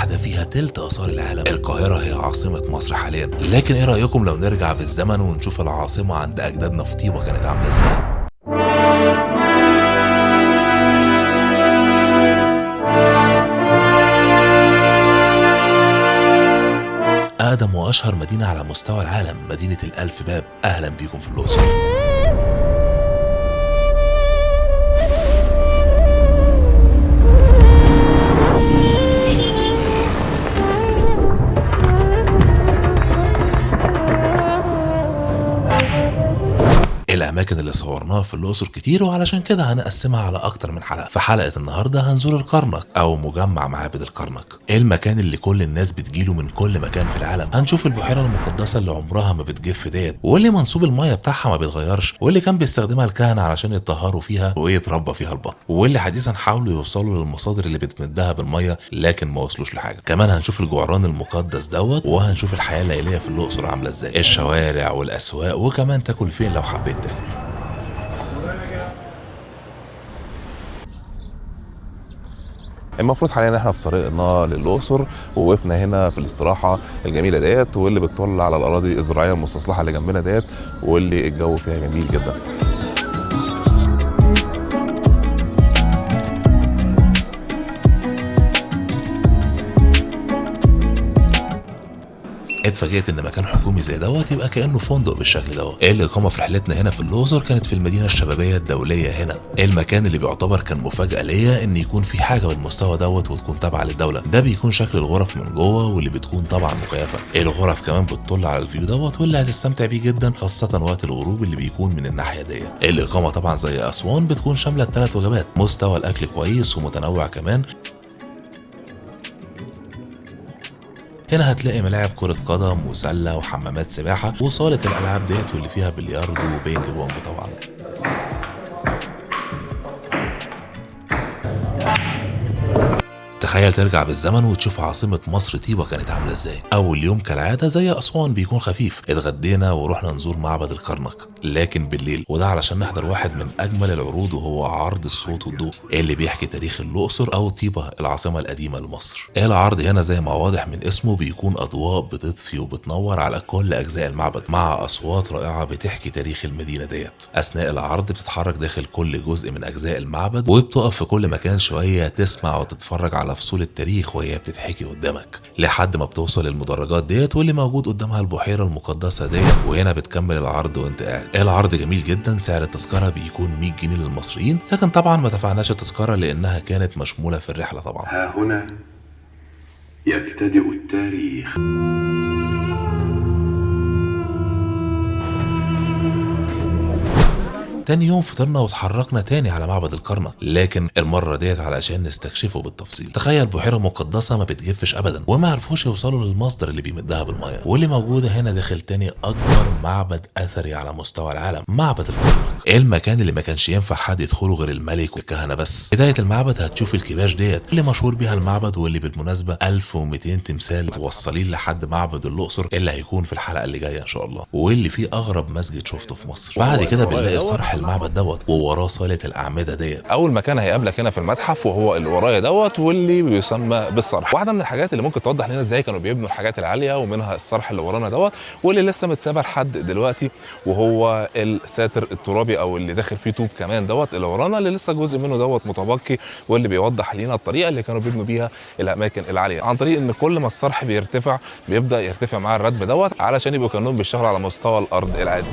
واحدة فيها تلت آثار العالم. القاهرة هي عاصمة مصر حاليا، لكن ايه رأيكم لو نرجع بالزمن ونشوف العاصمة عند أجدادنا في طيبة كانت عاملة ازاي؟ أقدم وأشهر مدينة على مستوى العالم مدينة الألف باب. أهلا بيكم في الأقصر. الأماكن اللي صورناها في الأقصر كتير، وعلشان كده هنقسمها على أكتر من حلقة. في حلقة النهاردة هنزور الكرنك أو مجمع معابد الكرنك، المكان اللي كل الناس بتجيله من كل مكان في العالم. هنشوف البحيرة المقدسة اللي عمرها ما بتجف ديت، واللي منسوب المية بتاعها ما بيتغيرش، واللي كان بيستخدمها الكهنة علشان يتطهروا فيها ويتربى فيها البط، واللي حديثا حاولوا يوصلوا للمصادر اللي بتمدها بالمية لكن ما وصلوش لحاجة. كمان هنشوف الجعران المقدس دوت، وهنشوف الحياة الليلية في الأقصر عاملة ازاي، الشوارع والأسواق، وكمان تاكل فين لو حبيت تاكل. المفروض حاليا احنا في طريقنا للاقصر، ووقفنا هنا في الاستراحه الجميله ديت، واللي بتطل على الاراضي الزراعيه المستصلحه اللي جنبنا ديت، واللي الجو فيها جميل جدا. اتفاجئت ان مكان حكومي زي دوت يبقى كانه فندق بالشكل دوت. الاقامه في رحلتنا هنا في الاقصر كانت في المدينه الشبابيه الدوليه هنا. المكان اللي بيعتبر كان مفاجاه ليا ان يكون في حاجه بالمستوى دوت وتكون تابعه للدوله. ده بيكون شكل الغرف من جوه، واللي بتكون طبعا مكيفه. الغرف كمان بتطل على الفيو دوت، واللي هتستمتع بيه جدا خاصه وقت الغروب اللي بيكون من الناحيه ديت. الاقامه طبعا زي اسوان بتكون شامله 3 وجبات، مستوى الاكل كويس ومتنوع كمان. هنا هتلاقي ملاعب كرة قدم وسلة وحمامات سباحة وصالة الألعاب ديت، واللي فيها بلياردو وبينج بونج طبعا. تخيل ترجع بالزمن وتشوف عاصمة مصر طيبة كانت عاملة ازاي. أول يوم كالعادة زي أسوان بيكون خفيف، اتغدينا ورحنا نزور معبد الكرنك لكن بالليل، وده علشان نحضر واحد من أجمل العروض، وهو عرض الصوت والضوء اللي بيحكي تاريخ الأقصر أو طيبة العاصمة القديمة لمصر. العرض هنا زي ما واضح من اسمه بيكون أضواء بتطفي وبتنور على كل أجزاء المعبد، مع أصوات رائعة بتحكي تاريخ المدينة ديت. أثناء العرض بتتحرك داخل كل جزء من أجزاء المعبد، وبتقف في كل مكان شوية تسمع وتتفرج على فصول التاريخ وهي بتتحكي قدامك، لحد ما بتوصل للمدرجات ديت واللي موجود قدامها البحيرة المقدسة ديت. وهنا بتكمل العرض وانت قاعد. العرض جميل جدا. سعر التذكرة بيكون 100 جنيه للمصريين، لكن طبعا ما دفعناش التذكرة لانها كانت مشمولة في الرحلة طبعا. ها هنا يبتدئ التاريخ. تاني يوم فطرنا واتحركنا تاني على معبد الكرنك، لكن المرة ديت علشان نستكشفه بالتفصيل. تخيل بحيرة مقدسة ما بتجفش ابدا، وما عرفوش يوصلوا للمصدر اللي بيمدها بالمية، واللي موجودة هنا داخل تاني اكبر معبد اثري على مستوى العالم، معبد الكرنك. المكان اللي ما كانش ينفع حد يدخله غير الملك والكهنة بس. بداية المعبد هتشوف الكباش ديت اللي مشهور بيها المعبد، واللي بالمناسبة 1200 تمثال متوصلين لحد معبد الاقصر اللي هيكون في الحلقة اللي جاية ان شاء الله، واللي فيه اغرب مسجد شفته في مصر. بعد كده بنلاقي صرح المعبد دوت، ووراه صالة الأعمدة ديت. اول مكان هيقابلك هنا في المتحف وهو اللي ورايا دوت، واللي بيسمى بالصرح. واحده من الحاجات اللي ممكن توضح لنا ازاي كانوا بيبنوا الحاجات العاليه، ومنها الصرح اللي ورانا دوت، واللي لسه متسابع لحد دلوقتي، وهو الساتر الترابي او اللي داخل فيه طوب كمان دوت اللي ورانا، اللي لسه جزء منه دوت متبقي، واللي بيوضح لنا الطريقه اللي كانوا بيبنوا بيها الاماكن العاليه، عن طريق ان كل ما الصرح بيرتفع بيبدا يرتفع معاه الردم دوت، علشان يبقوا كانهم بيشتغلوا على مستوى الارض العادي.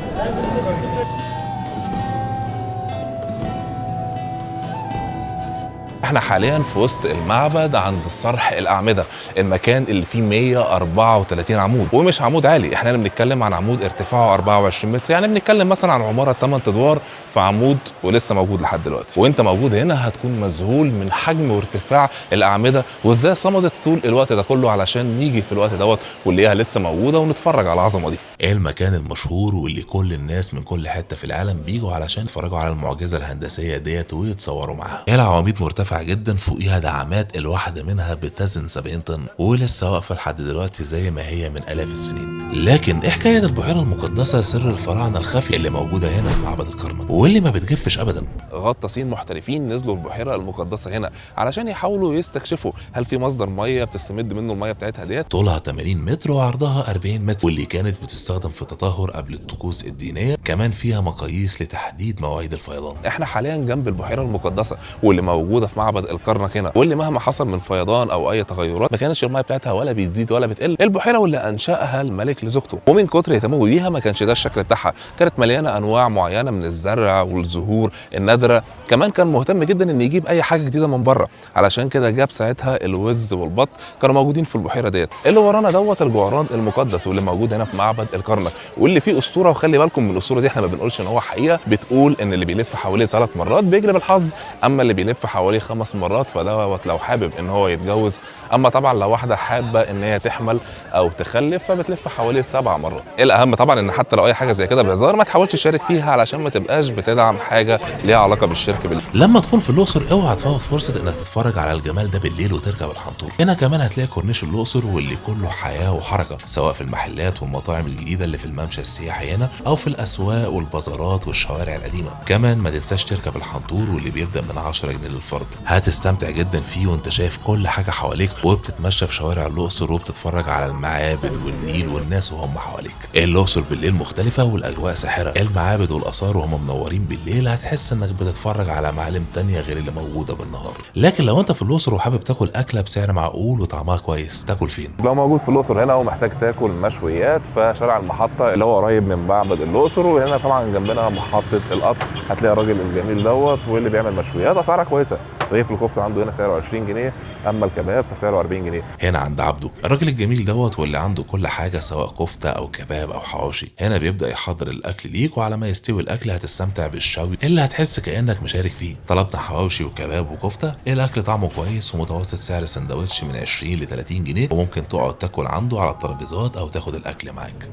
احنا حاليا في وسط المعبد عند الصرح الأعمدة، المكان اللي فيه 134 عمود، ومش عمود عالي، احنا بنتكلم عن عمود ارتفاعه 24 متر، يعني بنتكلم مثلا عن عمارة 8 ادوار في عمود ولسه موجود لحد دلوقتي. وانت موجود هنا هتكون مذهول من حجم وارتفاع الأعمدة، وازاي صمدت طول الوقت ده كله علشان نيجي في الوقت دوت ونلاقيها لسه موجودة ونتفرج على العظمة دي. المكان المشهور واللي كل الناس من كل حتة في العالم بيجوا علشان يتفرجوا على المعجزة الهندسية ديت ويتصوروا معاها. العواميد مرتفعة جدا، فوقيها دعامات الواحدة منها بتزن 70 طن، ولسه واقفة لحد دلوقتي زي ما هي من آلاف السنين. لكن ايه حكايه البحيره المقدسه سر الفراعنه الخفي اللي موجوده هنا في معبد الكرنك واللي ما بتجفش ابدا؟ غطاسين محترفين نزلوا البحيره المقدسه هنا علشان يحاولوا يستكشفوا هل في مصدر ميه بتستمد منه الميه بتاعتها ديت. طولها 80 متر وعرضها 40 متر، واللي كانت بتستخدم في التطهر قبل الطقوس الدينيه. كمان فيها مقاييس لتحديد مواعيد الفيضان. احنا حاليا جنب البحيره المقدسه واللي موجوده في معبد الكرنك هنا، واللي مهما حصل من فيضان او اي تغيرات ما كانش الميه بتاعتها ولا بتزيد ولا بتقل. البحيره واللي انشاها الملك لزوجته، ومن كتر اهتمامه بيها ما كانش ده الشكل بتاعها، كانت مليانه انواع معينه من الزرع والزهور النادره. كمان كان مهتم جدا ان يجيب اي حاجه جديده من بره، علشان كده جاب ساعتها الوز والبط كانوا موجودين في البحيره ديت. اللي ورانا دوت الجعران المقدس واللي موجود هنا في معبد الكرنك، واللي فيه اسطوره. وخلي بالكم من الاسطوره دي، احنا ما بنقولش ان هو حقيقه. بتقول ان اللي بيلف حواليه 3 مرات بيجري بالحظ، اما اللي بيلف حواليه 5 مرات فدوت لو حابب ان هو يتجوز. اما طبعا لو واحده حابه ان هي تحمل او تخلف فبتلف حواليه 7 مرات. الاهم طبعا ان حتى لو اي حاجه زي كده بهزار ما تحاولش تشارك فيها، علشان ما تبقاش بتدعم حاجه ليها علاقه بالشرك بالله. لما تكون في الاقصر اوعى تفوت فرصه انك تتفرج على الجمال ده بالليل وتركب الحنطور. هنا كمان هتلاقي كورنيش الاقصر واللي كله حياه وحركه، سواء في المحلات والمطاعم الجديده اللي في الممشى السياحي هنا او في الاسواق والبازارات والشوارع القديمه. كمان ما تنساش تركب الحنطور واللي بيبدا من 10 جنيه للفرد. هتستمتع جدا فيه وانت شايف كل حاجه حواليك وبتتمشى في شوارع الاقصر وبتتفرج على المعابد والنيل والناس وهم حواليك. الاقصر بالليل مختلفه والاجواء ساحره. المعابد والاثار وهم منورين بالليل هتحس انك بتتفرج على معالم تانية غير اللي موجوده بالنهار. لكن لو انت في الاقصر وحابب تاكل اكله بسعر معقول وطعمها كويس، تاكل فين؟ لو موجود في الاقصر هنا ومحتاج تاكل مشويات فشارع المحطه اللي هو قريب من معبد الاقصر، وهنا طبعا جنبنا محطه القطر هتلاقي الراجل الجميل دوت واللي بيعمل مشويات اسعارها كويسه. رغيف الكفته عنده هنا سعره 20 جنيه، اما الكباب فسعره 40 جنيه. هنا عند عبده الراجل الجميل دوت واللي عنده كل حاجه سواء كفته او كباب او حواوشي. هنا بيبدا يحضر الاكل ليك، وعلى ما يستوي الاكل هتستمتع بالشوي اللي هتحس كانك مشارك فيه. طلبنا حواوشي وكباب وكفته، الاكل طعمه كويس ومتوسط سعر السندوتش من 20 ل 30 جنيه، وممكن تقعد تاكل عنده على الترابيزات او تاخد الاكل معاك.